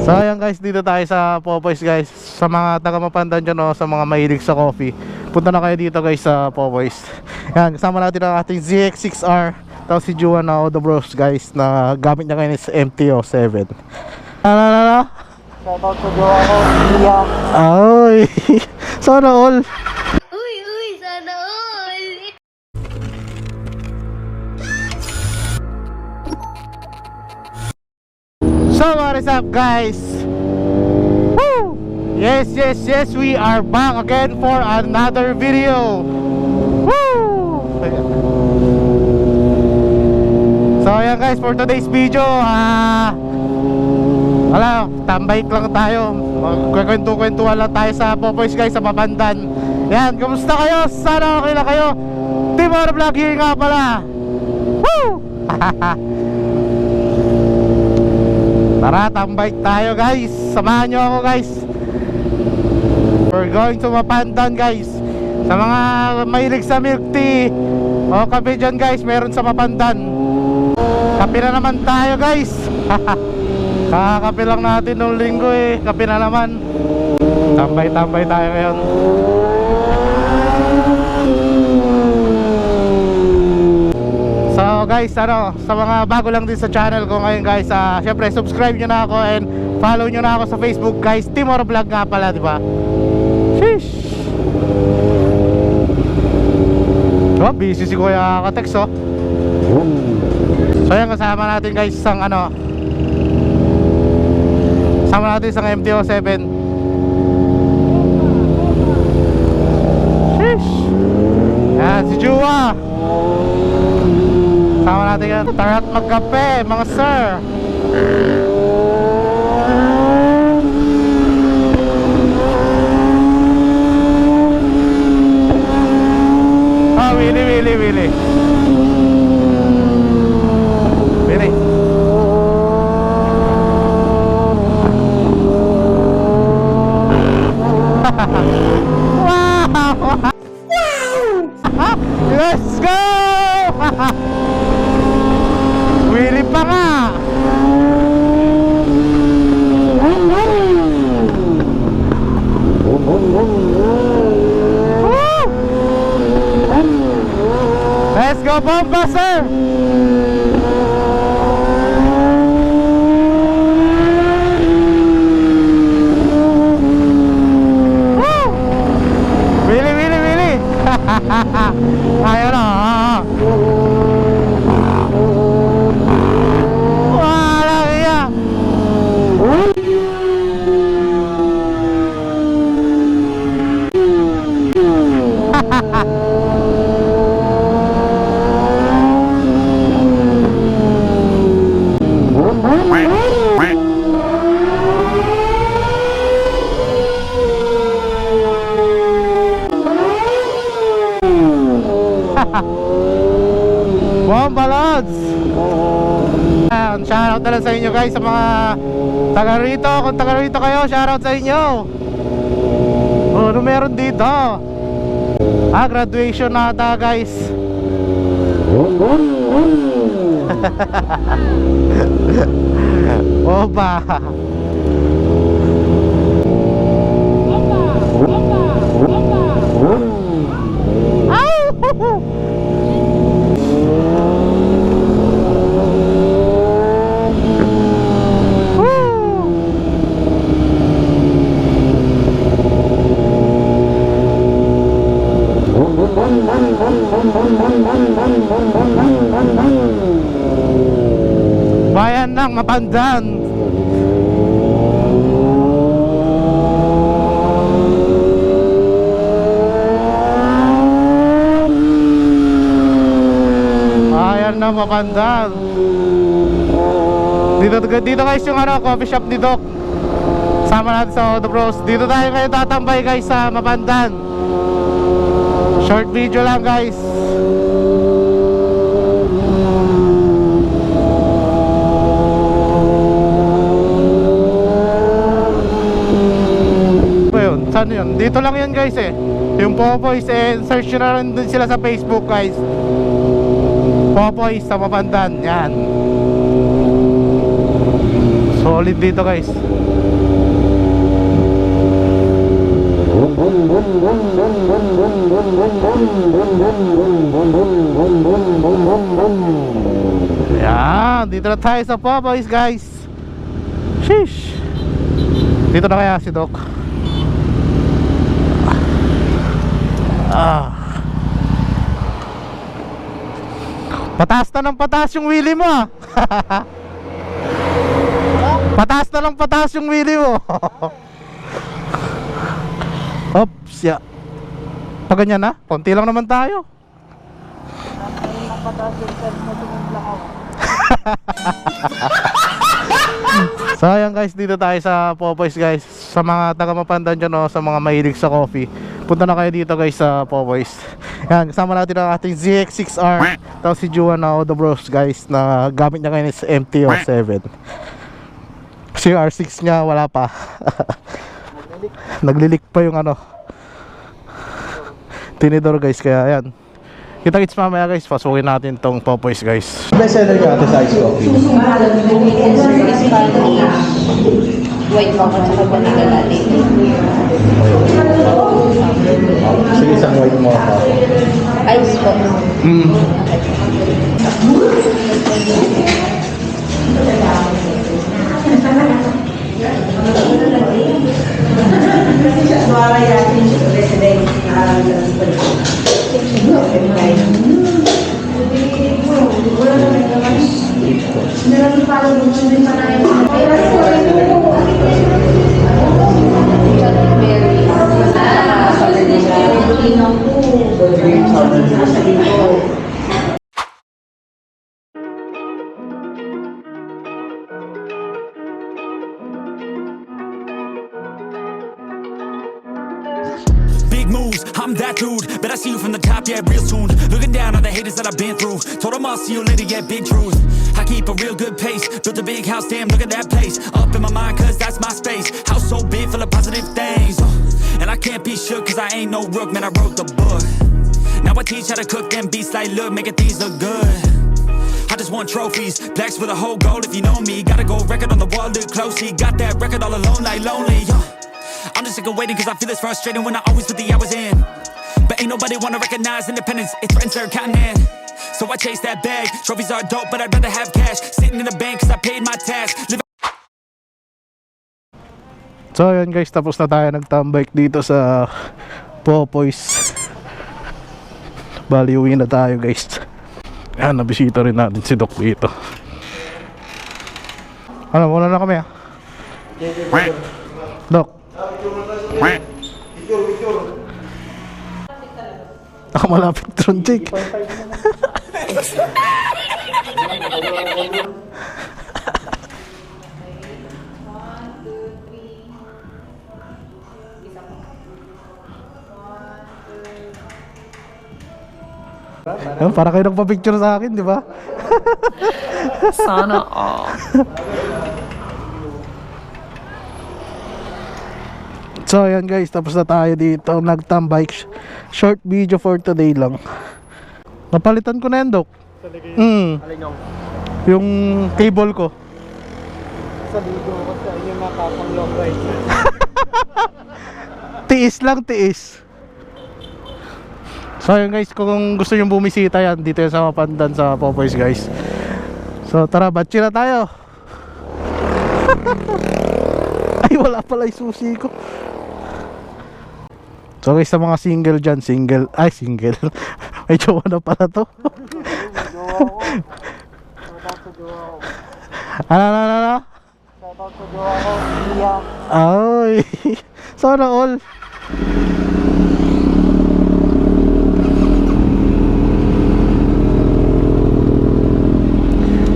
So ayan guys, dito tayo sa Popoy's guys. Sa mga taga Mapandan dyan o sa mga mahilig sa coffee, punta na kayo dito guys sa Popoy's. Yan, kasama natin ang ating ZX6R. Tapos si Juan na the bros guys, na gamit niya ngayon is MT-07. Ano? Shoutout sa jowa ko, Iya. Ay, sana all. Uy, sana all! So what is up guys? Woo! Yes, we are back again for another video. Woo! So ayan guys, for today's video wala, tambay lang tayo. Magkwento-kwentuhan lang tayo sa Popoy's guys, sa Mapandan. Yan, kumusta kayo? Sana okay lang kayo. Team Oro Vlog here nga pala. Woo! Tara, tambay tayo guys. Samahan nyo ako guys. We're going to Mapandan guys. Sa mga mahilig sa milk tea o kape dyan guys, meron sa Mapandan. Kape na naman tayo guys. Kakakape lang natin nung linggo eh. Kape na naman. Tambay-tambay tayo ngayon. So guys, sa mga bago lang din sa channel ko ngayon guys, syempre subscribe nyo na ako and follow nyo na ako sa Facebook guys. Team Oro Vlog nga pala, diba? Sheesh! Oh, busy si Kuya Katex oh. So yan, kasama natin guys isang sama natin isang MT-07. Sheesh! Yan, si Jua. Sama natin yan. Tara't magkape, mga sir. Oh, Willy. Willy. Wow! Let's go! Willy pa nga! Let's go, bomba, sir! Willy! Ayan na! Wala kaya! Bomba Lods! Shoutout na lang sa inyo guys, sa mga taga rito. Kung taga rito kayo, shoutout sa inyo. Ano meron dito? Graduation na ata guys. Bomba! Bayan ng Mapandan. Bayan ng Mapandan. Dito guys yung coffee shop ni Doc. Sama natin sa The Bros. Dito tayo kayo tatambay guys sa Mapandan. Short video lang guys. Saan yun? Dito lang yan guys eh. Yung Popoy's search nyo na rin din sila sa Facebook guys. Popoy's sa Mapandan. Yan. Solid dito guys. Yan, dito na tayo sa Popeyes guys. Sheesh. Dito na kaya si Doc. Pataas na ng pataas yung wheelie mo ah. Pataas na ng pataas yung wheelie mo. Oops, ya. Pag ganyan na, konti lang naman tayo. So ayan guys, dito tayo sa Popeyes guys. Sa mga taga Mapandan dyan o sa mga mahilig sa coffee, punta na kayo dito guys sa Popeyes. Yan, kasama natin ang ating ZX6R. Tapos si Juan na Odo Bros guys, na gamit niya ngayon is MT-07. Kasi yung R6 niya wala pa. Naglilik pa yung ano, tinidor guys, kaya yan. Kita-kits mamaya guys, pasukin natin tong Popeyes guys. Best seller ka ate sa ice coffee? White mocha at vanilla latte. Sige, isang white mocha. Ice po. Big moves, I'm that dude. Bet I see you from the top, yeah, real soon. Looking down on the haters that I've been through. Told them I'll see you later, yeah, big truth. I keep a real good pace. Built a big house, damn, look at that place. Up in my mind, cause that's my space. House so big, full of positive things. And I can't be shook, cause I ain't no rook, man, I wrote the book. Now I teach how to cook them beats like, look, making things look good. I just want trophies, blacks with a whole goal if you know me. Gotta go record on the wall, look closely. Got that record all alone like lonely. I'm just sick of waiting cause I feel it's frustrating when I always put the hours in. But ain't nobody wanna recognize independence, it threatens their continent. So I chase that bag, trophies are dope but I'd rather have cash. Sitting in the bank cause I paid my tax. So ayan guys, tapos na tayo nagtambike dito sa Popeyes. Bali uwi na tayo guys. Ayan, nabisita rin natin si Doc dito. Ano, muna na kami ah. Doc. Ako malapit ron, Jake. Para kayo nagpa-picture sa akin, di ba? Sana all. So ayan guys, tapos na tayo dito nagtambike. Short video for today lang. Napalitan ko na yan, Doc. Yung cable ko. Sa ligo ko sa inyo nakapang long ride. Tiis lang, tiis. So yun guys, kung gusto nyo bumisita yan, dito yan sa Mapandan sa Popeyes guys. So tara, batchi na tayo. Ay, wala pala yung susi ko. So guys, sa mga single dyan, single. May jowa na pala to. Ano? Shoutout sa jowa ko, Iya. Ay, sana all.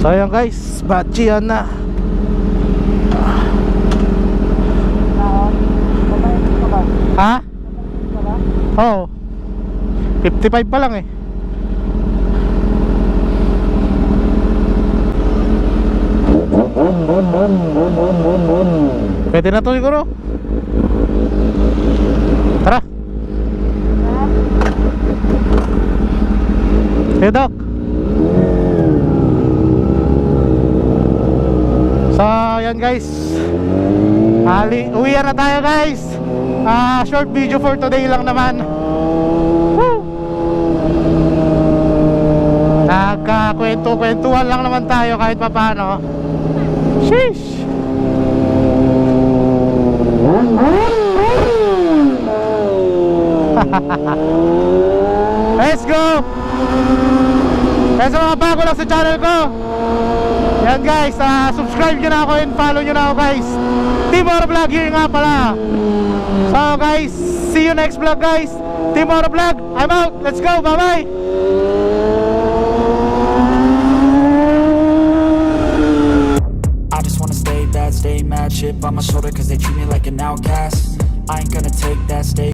So ayan guys, batchi yan na. Ha? Oo, 55 pa lang eh. Pwede na to siguro. Tara. Hey Doc. So yan guys, uwi na tayo guys. short video for today lang naman. Woo! Nagkakwento-kwentuhan lang naman tayo kahit papano. Sheesh! Let's go! Kaya sa mga bago lang sa channel ko, yan guys, subscribe nyo na ako and follow nyo na ako guys. Team Oro Vlog here nga pala. So guys, see you next vlog guys. Team Oro Vlog, I'm out. Let's go, bye bye. I just wanna stay bad, stay mad, chip on my shoulder cause they treat me like an outcast. I ain't gonna take that, stay